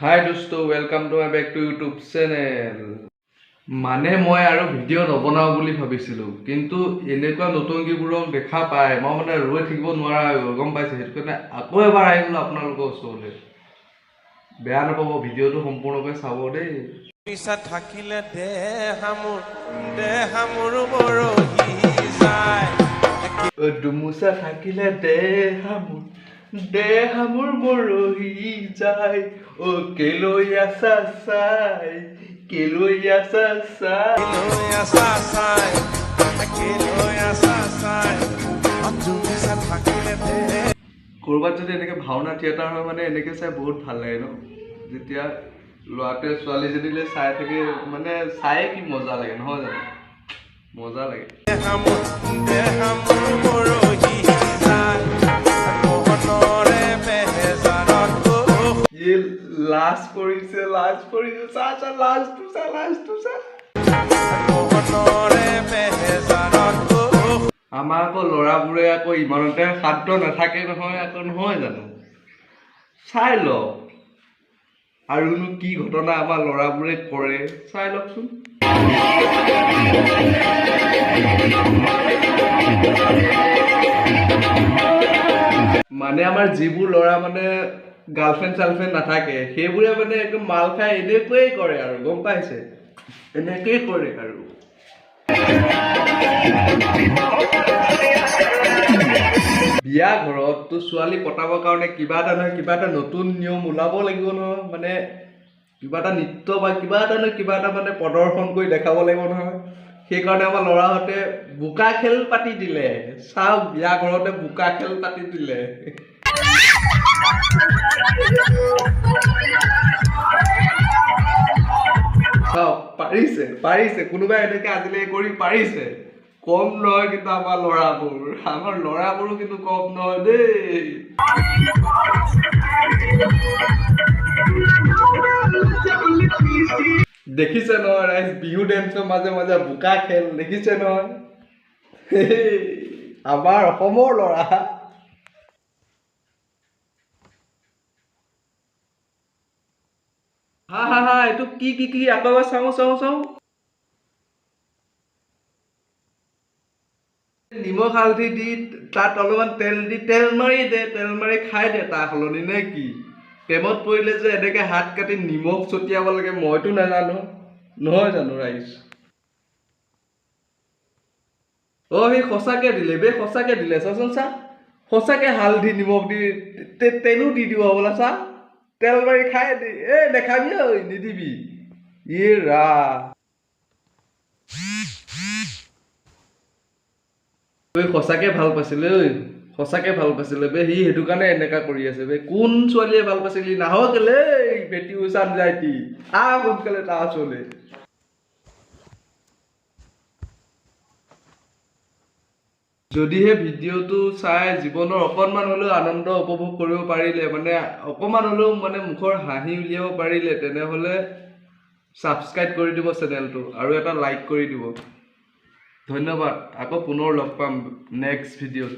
Hi dosto, welcome to my back to YouTube channel. মানে মই আৰু ভিডিঅ' নবনাও বুলি ভাবিছিলোঁ কিন্তু এনেকুৱা নতুনকিবোৰক দেখা পাই মই মানে ৰৈ থাকিব নোৱাৰা গম পাইছে সেইটো কাৰণে আকৌ এবাৰ আহিলোঁ আপোনালোকৰ ওচৰলৈ বেয়া নাপাব ভিডিঅ'টো সম্পূৰ্ণকৈ চাব দেই পিছা থাকিলে দেহামুৰ বৰহি যায় দুমুচা থাকিলে দেহামুৰ বৰহি যায় অ কেলৈ আছা চাই কৰবাত যদি এনেকে ভাওনা থিয়েটাৰ হয় মানে এনেকে চাই বহুত ভাল লাগে ন যেতিয়া ল'ৰাটোৱে ছোৱালীজনীলৈ চাই থাকে মানে চাই কি মজা লাগে নহয় জানো মজা লাগে লাজ কৰিছে চা লাজটো চা আমাৰ আকৌ ল'ৰাবোৰে আকৌ ইমানতে শান্ত নাথাকে নহয় আকৌ নহয় জানো চাই লওক আৰুনো কি ঘটনা আমাৰ ল'ৰাবোৰে কৰে চাই লওকচোন মানে আমাৰ যিবোৰ ল'ৰা মানে গাৰ্লফ্ৰেণ্ড নাথাকে সেইবোৰে মানে একদম মাল খাই এনেকৈয়ে কৰে আৰু গম পাইছে এনেকৈয়ে কৰে আৰু বিয়া ঘৰত তো ছোৱালী পতাবৰ কাৰণে কিবা এটা নহয় কিবা এটা নতুন নিয়ম ওলাব লাগিব নহয় মানে কিবা এটা নৃত্য বা কিবা এটা মানে প্ৰদৰ্শন কৰি দেখাব লাগিব নহয় সেইকাৰণে আমাৰ ল'ৰাহঁতে বোকা খেল পাতি দিলে চাওক বিয়া ঘৰতে বোকা খেল পাতি দিলে চাওক পাৰিছে কোনোবাই এনেকে আজিলৈকে কৰি পাৰিছে কম নহয় কিন্তু আমাৰ ল'ৰাবোৰো কিন্তু কম নহয় দেই দেখিছে নহয় ৰাইজ বিহু ডেন্সৰ মাজে মাজে বোকা খেল দেখিছে নহয় আমাৰ অসমৰ ল'ৰা হা এইটো কি আকৌ এবাৰ চাওঁ নিমখ হালধি দি তাত অলপমান তেল মাৰি খাই দে তাৰ সলনি নে কি প্ৰেমত পৰিলে যে এনেকে হাত কাটি নিমখ ছটিয়াব লাগে মইতো নাজানো নহয় জানো ৰাইজ সি সঁচাকে দিলে চাচোন চা সঁচাকে হালধি নিমখ দি তেলো দি দিব বোলা চা তেল মাৰি খাই দি দেখাবি ঐ নিদিবি ৰা সঁচাকে ভাল পাইছিলে বে সি সেইটো কাৰণে এনেকা কৰি আছে বে কোন ছোৱালীয়ে ভাল পাইছিল নাহক কেলে বেটি উচান যাইতি সোনকালে তাৰ ওচৰলে যদিহে ভিডিঅ'টো চাই জীৱনৰ অকণমান হ'লেও আনন্দ উপভোগ কৰিব পাৰিলে মানে অকণমান হ'লেও মানে মুখৰ হাঁহি উলিয়াব পাৰিলে তেনেহ'লে ছাবস্ক্ৰাইব কৰি দিব চেনেলটো আৰু এটা লাইক কৰি দিব ধন্যবাদ আকৌ পুনৰ লগ পাম নেক্সট ভিডিঅ'ত